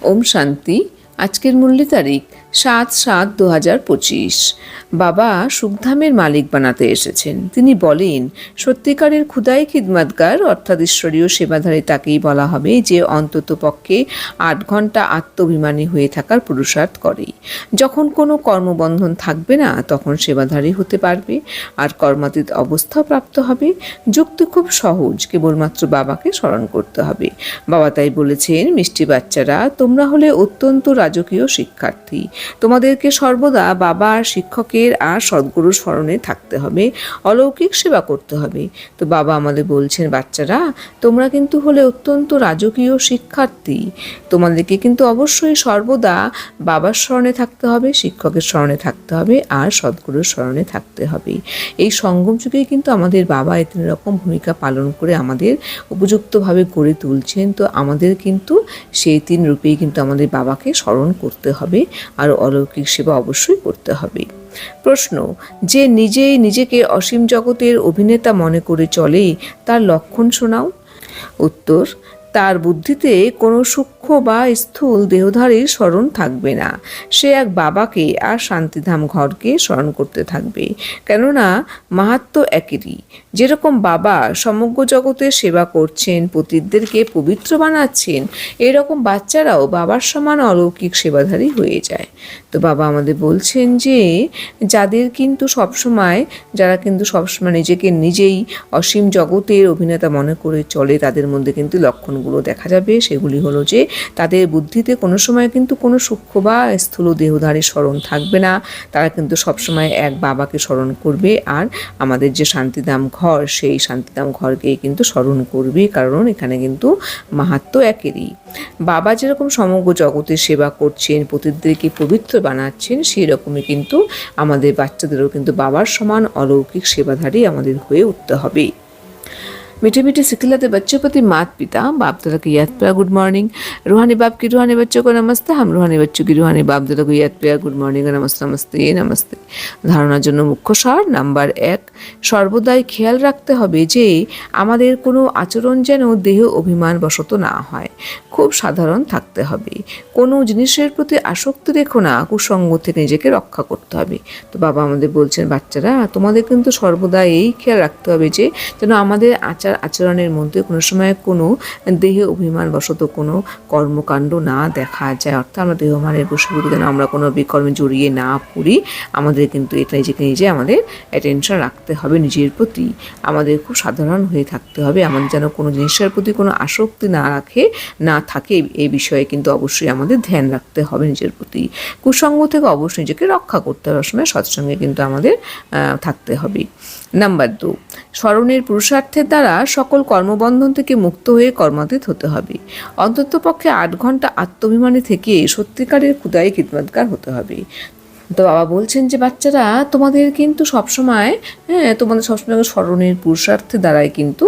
ওম শান্তি। আজকের মূল্য তারিখ 7/7/2025। বাবা সুখধামের মালিক বানাতে এসেছেন। তিনি বলেন, সত্যিকারের খুদাই খিদমতগার অর্থাৎ ঈশ্বরীয় সেবাধারী তাকেই বলা হবে যে অন্তত পক্ষে 8 ঘন্টা আত্মাভিমানী হয়ে থাকার পুরুষার্থ করে। যখন কোনো কর্মবন্ধন থাকবে না তখন সেবাধারী হতে পারবে আর কর্মাতীত অবস্থা প্রাপ্ত হবে। যুক্তি খুব সহজ, কেবলমাত্র বাবাকে স্মরণ করতে হবে। বাবা তাই বলেছেন, মিষ্টি বাচ্চারা, তোমরা হলে অত্যন্ত রাজকীয় শিক্ষার্থী। তোমাদেরকে সর্বদা বাবা আর শিক্ষকের আর সদ্গুরুর স্মরণে থাকতে হবে, অলৌকিক সেবা করতে হবে। তো বাবা আমাদের বলছেন, বাচ্চারা তোমরা কিন্তু হলে অত্যন্ত রাজকীয় শিক্ষার্থী। তোমাদেরকে কিন্তু অবশ্যই সর্বদা বাবার স্মরণে থাকতে হবে, শিক্ষকের স্মরণে থাকতে হবে আর সদ্গুরুর স্মরণে থাকতে হবে। এই সঙ্গম যুগেই কিন্তু আমাদের বাবা তিন রকম ভূমিকা পালন করে আমাদের উপযুক্তভাবে গড়ে তুলছেন। তো আমাদের কিন্তু সেই 3 রূপেই কিন্তু আমাদের বাবাকে স্মরণ করতে হবে আর অলৌকিক সেবা অবশ্যই করতে হবে। প্রশ্ন, যে নিজেই নিজেকে অসীম জগতের অভিনেতা মনে করে চলে তার লক্ষণ শোনাও। উত্তর, তার বুদ্ধিতে কোনো সূক্ষ্ম বা স্থূল দেহধারীর স্মরণ থাকবে না। সে এক বাবাকে আর শান্তিধাম ঘরকে স্মরণ করতে থাকবে, কেননা মাহাত্ম্য একই। যেরকম বাবা সমগ্র জগতে সেবা করছেন, পতিতদেরকে পবিত্র বানাচ্ছেন, এরকম বাচ্চারাও বাবার সমান অলৌকিক সেবাধারী হয়ে যায়। তো বাবা আমাদের বলছেন যে যারা কিন্তু সবসময় নিজেকে নিজেই অসীম জগতের অভিনেতা মনে করে চলে, তাদের মধ্যে কিন্তু লক্ষণগুলো দেখা যাবে। সেগুলি হলো যে তাদের বুদ্ধিতে কোনো সময় কিন্তু কোনো সূক্ষ্ম বা স্থূল দেহধারী স্মরণ থাকবে না। তারা কিন্তু সবসময় এক বাবাকে স্মরণ করবে আর আমাদের যে শান্তিধাম ঘর, সেই শান্তিধাম ঘরকেই কিন্তু স্মরণ করবে, কারণ এখানে কিন্তু মাহাত্ম্য একই। বাবা যেরকম সমগ্র জগতের সেবা করছেন, পতিতদেরকে পবিত্র বানাচ্ছেন, সেই রকমই কিন্তু আমাদের বাচ্চাদেরও কিন্তু বাবার সমান অলৌকিক সেবাধারী আমাদের হয়ে উঠতে হবে। मीठे मीठे सिखलाते बच्चों प्रति माता पिता बाप दादा की याद प्यार गुड मॉर्निंग। रूहानी बाप की रूहानी बच्चों को नमस्ते। हम रूहानी बच्चों की रूहानी बाप दादा को याद प्यार गुड मॉर्निंग नमस्ते नमस्ते नमस्ते। ধারণার জন্য মুখ্য সার নাম্বার 1, সর্বদাই খেয়াল রাখতে হবে যে আমাদের কোনো আচরণ যেন দেহ অভিমান বশত না হয়। খুব সাধারণ থাকতে হবে। কোনো জিনিসের প্রতি আসক্তি রেখো না, কুসঙ্গ থেকে নিজেকে রক্ষা করতে হবে। তো বাবা আমাদের বলছেন, বাচ্চারা তোমাদের কিন্তু সর্বদা এই খেয়াল রাখতে হবে যে যেন আমাদের আচরণের মধ্যে কোনো সময় কোনো দেহে অভিমান বশত কোনো কর্মকাণ্ড না দেখা যায়, অর্থাৎ আমরা দেহমানের বশীভূত যেন আমরা কোনো বিকর্মে জড়িয়ে না পড়ি। আমাদের কিন্তু এটা নিজেকে নিজে আমাদের অ্যাটেনশন রাখতে হবে নিজের প্রতি। আমাদের খুব সাধারণ হয়ে থাকতে হবে। আমাদের যেন কোনো জিনিসের প্রতি কোনো আসক্তি না থাকে, এই বিষয়ে কিন্তু অবশ্যই আমাদের ধ্যান রাখতে হবে নিজের প্রতি। কুসঙ্গ থেকে অবশ্যই নিজেকে রক্ষা করতে হবে, সময় সৎসঙ্গে কিন্তু আমাদের থাকতে হবে। নাম্বার 2, স্মরণের পুরুষার্থের দ্বারা সকল কর্মবন্ধন থেকে মুক্ত হয়ে কর্মাতীত হতে হবে। অন্ততপক্ষে 8 ঘন্টা আত্মাভিমানী থেকে সত্যিকারের খুদাই খিদমতগার হতে হবে। তো বাবা বলছেন যে বাচ্চারা তোমাদের কিন্তু সবসময় স্মরণের পুরুষার্থের দ্বারাই কিন্তু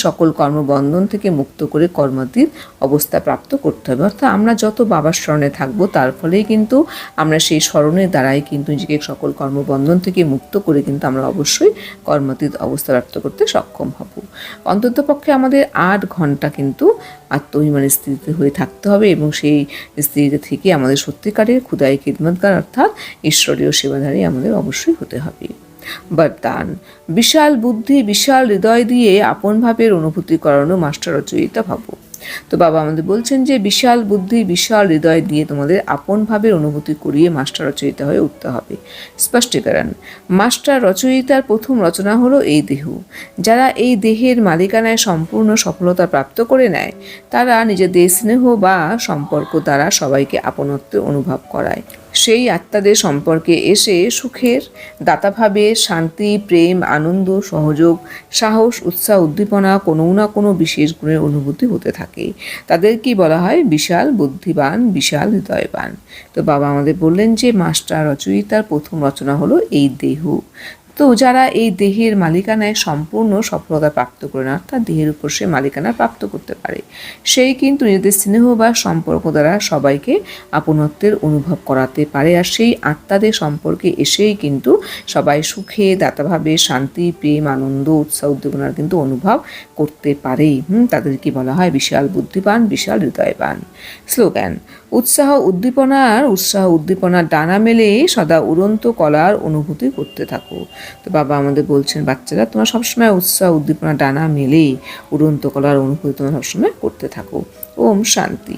সকল কর্মবন্ধন থেকে মুক্ত করে কর্মাতীত অবস্থা প্রাপ্ত করতে হবে। অর্থাৎ আমরা যত বাবার স্মরণে থাকবো তার ফলেই কিন্তু আমরা সেই স্মরণের দ্বারাই কিন্তু নিজেকে সকল কর্মবন্ধন থেকে মুক্ত করে কিন্তু আমরা অবশ্যই কর্মাতীত অবস্থা প্রাপ্ত করতে সক্ষম হব। অন্ততপক্ষে আমাদের 8 ঘন্টা কিন্তু আত্মাভিমানের স্থিতিতে হয়ে থাকতে হবে এবং সেই স্থিতিতে থেকে আমাদের সত্যিকারের খুদাই খিদমতগার অর্থাৎ ঈশ্বরীয় সেবাধারী আমাদের অবশ্যই হতে হবে। বরদান, বিশাল বুদ্ধি বিশাল হৃদয় দিয়ে আপন ভাবের অনুভূতি করানো মাস্টার রচয়িতা ভাবো। তো বাবা আমাদের বলছেন যে বিশাল বুদ্ধি বিশাল হৃদয় দিয়ে তোমাদের আপন ভাবের অনুভূতি করিয়ে মাস্টার রচয়িতা হয়ে উঠতে হবে। স্পষ্টীকরণ, মাস্টার রচয়িতার প্রথম রচনা হলো এই দেহ। যারা এই দেহের মালিকানায় সম্পূর্ণ সফলতা প্রাপ্ত করে নেয় তারা নিজেদের স্নেহ বা সম্পর্ক দ্বারা সবাইকে আপনত্ব অনুভব করায়। সেই আত্মাদের সম্পর্কে এসে সুখের দাতাভাবে শান্তি, প্রেম, আনন্দ, সহযোগ, সাহস, উৎসাহ, উদ্দীপনা কোনো না কোনো বিশেষ গুণের অনুভূতি হতে থাকে। তাদেরকেই বলা হয় বিশাল বুদ্ধিবান, বিশাল হৃদয়বান। তো বাবা আমাদের বললেন যে মাস্টার রচয়িতার প্রথম রচনা হলো এই দেহ। তো যারা এই দেহের মালিকানায় সম্পূর্ণ সফলতা প্রাপ্ত করে না, অর্থাৎ দেহের উপর সে মালিকানা প্রাপ্ত করতে পারে, সেই কিন্তু নিজেদের স্নেহ বা সম্পর্ক দ্বারা সবাইকে আপনত্বের অনুভব করাতে পারে। আর সেই আত্মাদের সম্পর্কে এসেই কিন্তু সবাই সুখে দাতাভাবে শান্তি, প্রেম, আনন্দ, উৎসাহ, উদ্দীপনার কিন্তু অনুভব করতে পারে। তাদেরকে বলা হয় বিশাল বুদ্ধিবান, বিশাল হৃদয়বান। স্লোগান: উৎসাহ উদ্দীপনার ডানা মেলে সদা উড়ন্ত কলার অনুভূতি করতে থাকো। তো বাবা আমাদের বলছেন, বাচ্চারা তোমরা সবসময় উৎসাহ উদ্দীপনা ডানা মেলে উড়ন্ত কলার অনুভূতি তোমরা সবসময় করতে থাকো। ওম শান্তি।